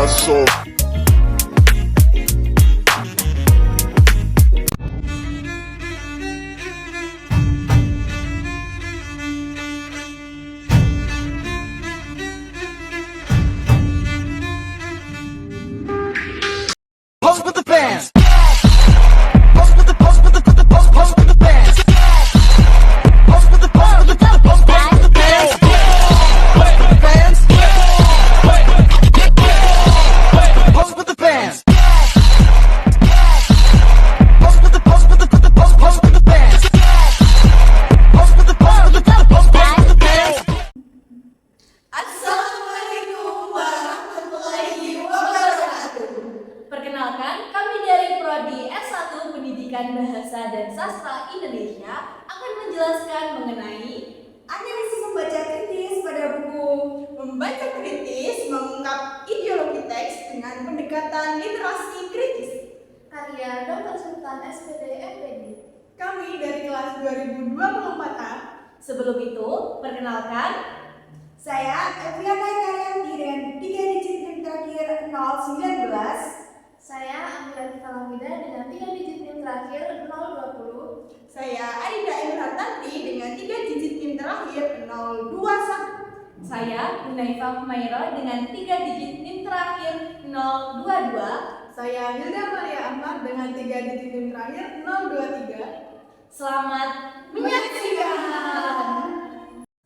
hustle. Pose with the fans. Pose with the pose with the pose with the fans. Pose with the pose with the pose with the fans. Pose with the fans. Pose with the fans. Pose with the pose with the pose with the fans. Pose with the pose with the pose with the fans. Assalamualaikum warahmatullahi wabarakatuh. Perkenalkan, kami dari Prodi S1 Pendidikan Bahasa dan Sastra Indonesia akan menjelaskan mengenai Analisis membaca kritis pada buku Membaca Kritis Mengungkap Ideologi Teks dengan Pendekatan Literasi Kritis. karya Dr. Sultan SPD MPD. Kami dari kelas 2024A. Sebelum itu, perkenalkan, Saya Eviana Karyantiren, 3 digit NIM terakhir 019. saya Amira Falamida dengan 3 digit NIM terakhir 020. Saya Aida Emiratanti dengan 3 digit NIM terakhir 021. Saya Hunayfa Humaira dengan 3 digit NIM terakhir 022. Saya Hilda Maria Ahmad dengan 3 digit NIM terakhir 023. Selamat menyaksikan.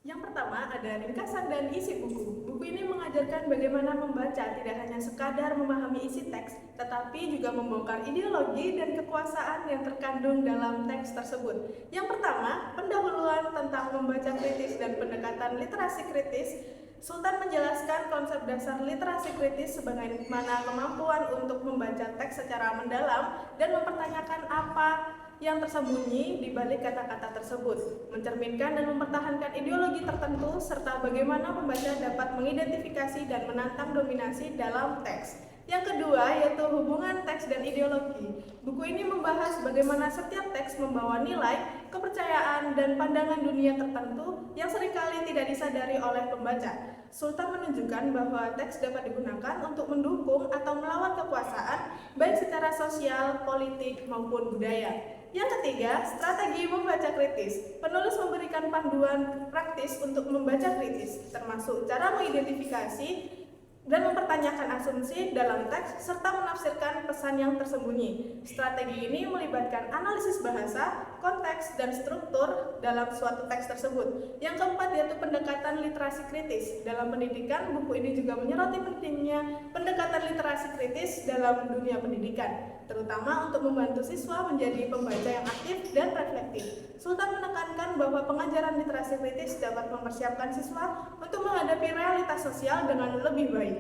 Yang pertama ada ringkasan dan isi buku. Buku ini mengajarkan bagaimana membaca tidak hanya sekadar memahami isi teks, tetapi juga membongkar ideologi dan kekuasaan yang terkandung dalam teks tersebut. Yang pertama, pendahuluan tentang membaca kritis dan pendekatan literasi kritis. Sultan menjelaskan konsep dasar literasi kritis sebagaimana kemampuan untuk membaca teks secara mendalam dan mempertanyakan apa yang tersembunyi di balik kata-kata tersebut, mencerminkan dan mempertahankan ideologi tertentu, serta bagaimana pembaca dapat mengidentifikasi dan menantang dominasi dalam teks. Yang kedua yaitu hubungan teks dan ideologi. Buku ini membahas bagaimana setiap teks membawa nilai, kepercayaan, dan pandangan dunia tertentu yang seringkali tidak disadari oleh pembaca. Sultan menunjukkan bahwa teks dapat digunakan untuk mendukung atau melawan kekuasaan, baik secara sosial, politik, maupun budaya. Yang ketiga, strategi membaca kritis. Penulis memberikan panduan praktis untuk membaca kritis, termasuk cara mengidentifikasi dan mempertanyakan asumsi dalam teks serta menafsirkan pesan yang tersembunyi. Strategi ini melibatkan analisis bahasa, konteks, dan struktur dalam suatu teks tersebut. Yang keempat yaitu pendekatan literasi kritis. Dalam pendidikan, buku ini juga menyoroti pentingnya pendekatan literasi kritis dalam dunia pendidikan, terutama untuk membantu siswa menjadi pembaca yang aktif dan reflektif. Sultan menekankan bahwa pengajaran literasi kritis dapat mempersiapkan siswa untuk menghadapi realitas sosial dengan lebih baik.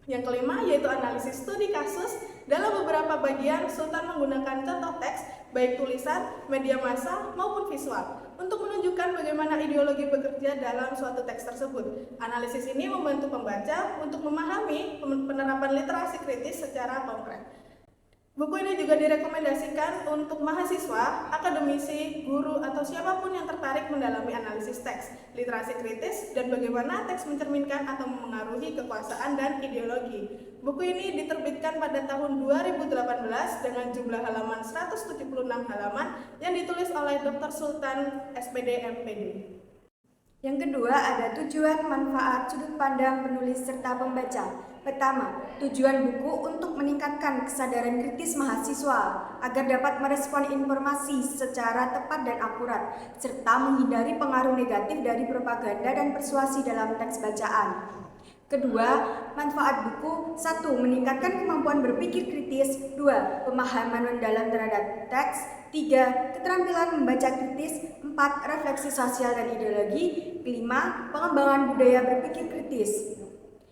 Yang kelima yaitu analisis studi kasus. Dalam beberapa bagian, Sultan menggunakan contoh teks, baik tulisan, media massa, maupun visual, untuk menunjukkan bagaimana ideologi bekerja dalam suatu teks tersebut. Analisis ini membantu pembaca untuk memahami penerapan literasi kritis secara konkret. Buku ini juga direkomendasikan untuk mahasiswa, akademisi, guru, atau siapapun yang tertarik mendalami analisis teks, literasi kritis, dan bagaimana teks mencerminkan atau memengaruhi kekuasaan dan ideologi. Buku ini diterbitkan pada tahun 2018 dengan jumlah halaman 176 halaman yang ditulis oleh Dr. Sultan SPD MPD. Yang kedua ada tujuan, manfaat, sudut pandang penulis serta pembaca. Pertama, tujuan buku untuk meningkatkan kesadaran kritis mahasiswa agar dapat merespon informasi secara tepat dan akurat, serta menghindari pengaruh negatif dari propaganda dan persuasi dalam teks bacaan. Kedua, manfaat buku. 1. Meningkatkan kemampuan berpikir kritis. 2. Pemahaman mendalam terhadap teks. 3. Keterampilan membaca kritis. 4. Refleksi sosial dan ideologi. 5. Pengembangan budaya berpikir kritis.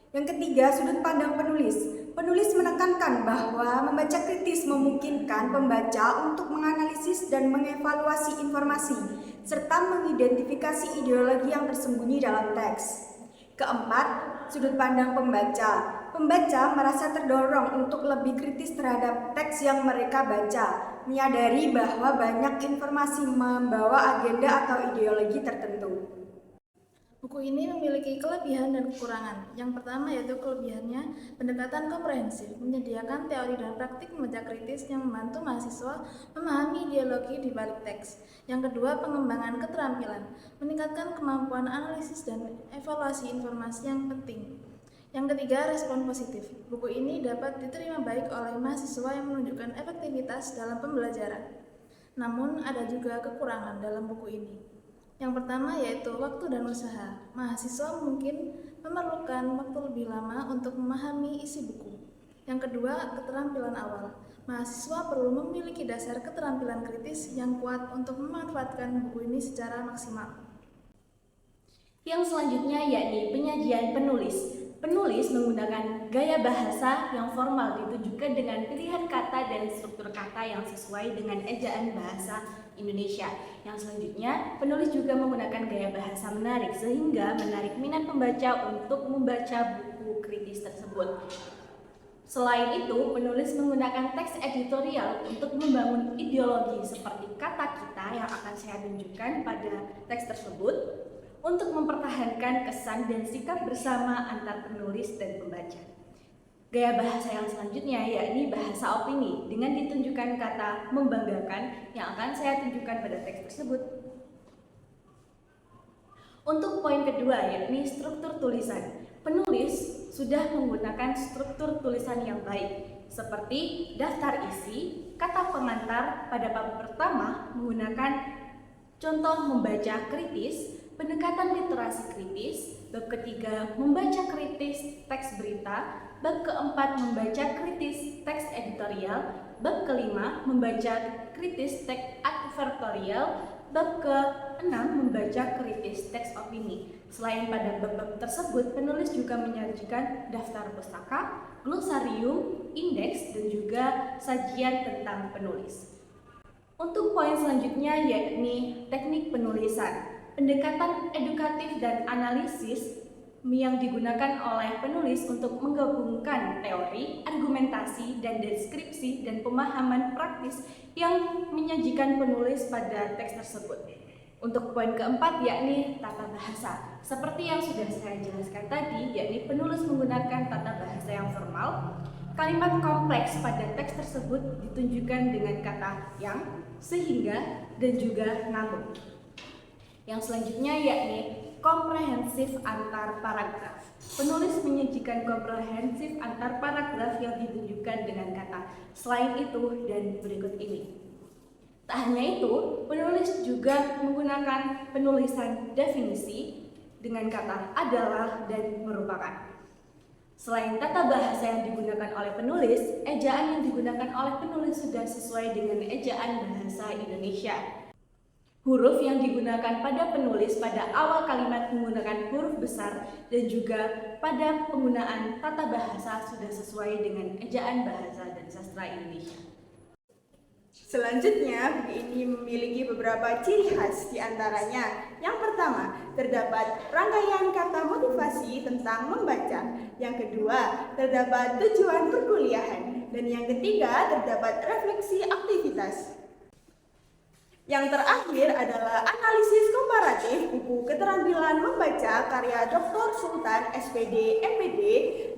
Yang ketiga, sudut pandang penulis. Penulis menekankan bahwa membaca kritis memungkinkan pembaca untuk menganalisis dan mengevaluasi informasi, serta mengidentifikasi ideologi yang tersembunyi dalam teks. Keempat, sudut pandang pembaca. Pembaca merasa terdorong untuk lebih kritis terhadap teks yang mereka baca, menyadari bahwa banyak informasi membawa agenda atau ideologi tertentu. Buku ini memiliki kelebihan dan kekurangan. Yang pertama yaitu kelebihannya, pendekatan komprehensif, menyediakan teori dan praktik membaca kritis yang membantu mahasiswa memahami ideologi di balik teks. Yang kedua, pengembangan keterampilan, meningkatkan kemampuan analisis dan evaluasi informasi yang penting. Yang ketiga, respon positif. Buku ini dapat diterima baik oleh mahasiswa yang menunjukkan efektivitas dalam pembelajaran. Namun, ada juga kekurangan dalam buku ini. Yang pertama yaitu waktu dan usaha. Mahasiswa mungkin memerlukan waktu lebih lama untuk memahami isi buku. Yang kedua, keterampilan awal. Mahasiswa perlu memiliki dasar keterampilan kritis yang kuat untuk memanfaatkan buku ini secara maksimal. Yang selanjutnya yakni penyajian penulis. Penulis menggunakan gaya bahasa yang formal ditunjukkan dengan pilihan kata dan struktur kata yang sesuai dengan ejaan bahasa Indonesia. Yang selanjutnya, penulis juga menggunakan gaya bahasa menarik sehingga menarik minat pembaca untuk membaca buku kritis tersebut. Selain itu, penulis menggunakan teks editorial untuk membangun ideologi seperti kata kita yang akan saya tunjukkan pada teks tersebut, untuk mempertahankan kesan dan sikap bersama antar penulis dan pembaca. Gaya bahasa yang selanjutnya yakni bahasa opini dengan ditunjukkan kata membanggakan yang akan saya tunjukkan pada teks tersebut. Untuk poin kedua yakni struktur tulisan. Penulis sudah menggunakan struktur tulisan yang baik seperti daftar isi, kata pengantar pada bab pertama menggunakan contoh membaca kritis, pendekatan literasi kritis, bab ketiga membaca kritis teks berita, bab keempat membaca kritis teks editorial, bab kelima membaca kritis teks advertorial, bab keenam membaca kritis teks opini. Selain pada bab-bab tersebut, penulis juga menyajikan daftar pustaka, glosarium, indeks, dan juga sajian tentang penulis. Untuk poin selanjutnya yakni teknik penulisan. Pendekatan edukatif dan analisis yang digunakan oleh penulis untuk menggabungkan teori, argumentasi, dan deskripsi dan pemahaman praktis yang menyajikan penulis pada teks tersebut. Untuk poin keempat yakni tata bahasa. Seperti yang sudah saya jelaskan tadi, yakni penulis menggunakan tata bahasa yang formal. Kalimat kompleks pada teks tersebut ditunjukkan dengan kata yang, sehingga, dan juga namun. Yang selanjutnya yakni komprehensif antar paragraf. Penulis menyajikan komprehensif antar paragraf yang ditunjukkan dengan kata selain itu dan berikut ini. Tak hanya itu, penulis juga menggunakan penulisan definisi dengan kata adalah dan merupakan. Selain tata bahasa yang digunakan oleh penulis, ejaan yang digunakan oleh penulis sudah sesuai dengan ejaan bahasa Indonesia. Huruf yang digunakan pada penulis pada awal kalimat menggunakan huruf besar dan juga pada penggunaan tata bahasa sudah sesuai dengan ejaan bahasa dan sastra Indonesia. Selanjutnya, buku ini memiliki beberapa ciri khas diantaranya. Yang pertama, terdapat rangkaian kata motivasi tentang membaca. Yang kedua, terdapat tujuan perkuliahan. Dan yang ketiga, terdapat refleksi aktivitas. Yang terakhir adalah analisis komparatif buku keterampilan membaca karya Dr. Sultan SPD MPD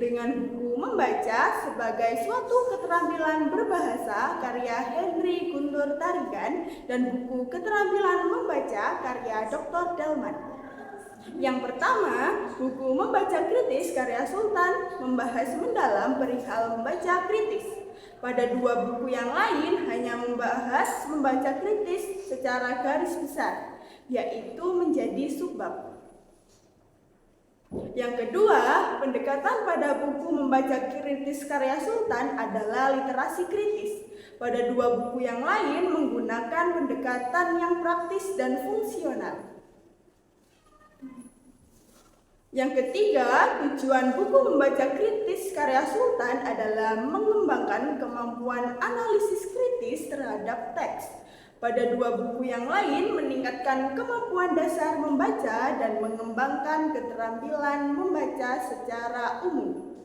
dengan buku membaca sebagai suatu keterampilan berbahasa karya Henry Guntur Tarigan dan buku keterampilan membaca karya Dr. Delman. Yang pertama, buku membaca kritis karya Sultan membahas mendalam perihal membaca kritis. Pada dua buku yang lain hanya membahas membaca kritis secara garis besar, yaitu menjadi subbab. Yang kedua, pendekatan pada buku membaca kritis karya Sultan adalah literasi kritis. Pada dua buku yang lain menggunakan pendekatan yang praktis dan fungsional. Yang ketiga, tujuan buku membaca kritis karya Sultan adalah mengembangkan kemampuan analisis kritis terhadap teks. Pada dua buku yang lain meningkatkan kemampuan dasar membaca dan mengembangkan keterampilan membaca secara umum.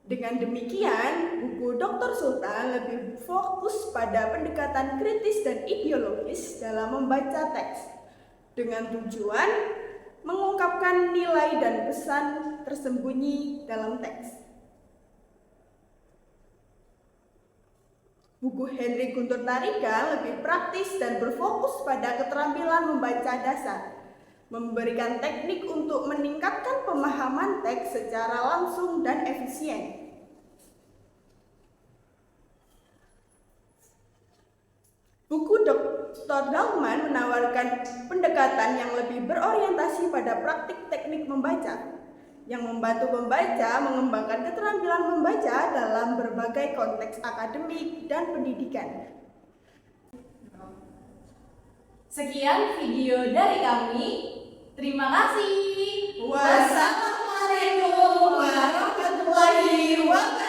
Dengan demikian, buku Dr. Sultan lebih fokus pada pendekatan kritis dan ideologis dalam membaca teks. dengan tujuan mengungkapkan nilai dan pesan tersembunyi dalam teks. Buku Henry Guntur Tarigan lebih praktis dan berfokus pada keterampilan membaca dasar, memberikan teknik untuk meningkatkan pemahaman teks secara langsung dan efisien. Buku Dr. Dahlman menawarkan pendekatan yang lebih berorientasi pada praktik teknik membaca, yang membantu pembaca mengembangkan keterampilan membaca dalam berbagai konteks akademik dan pendidikan. Sekian video dari kami. Terima kasih. Wassalamualaikum warahmatullahi wabarakatuh.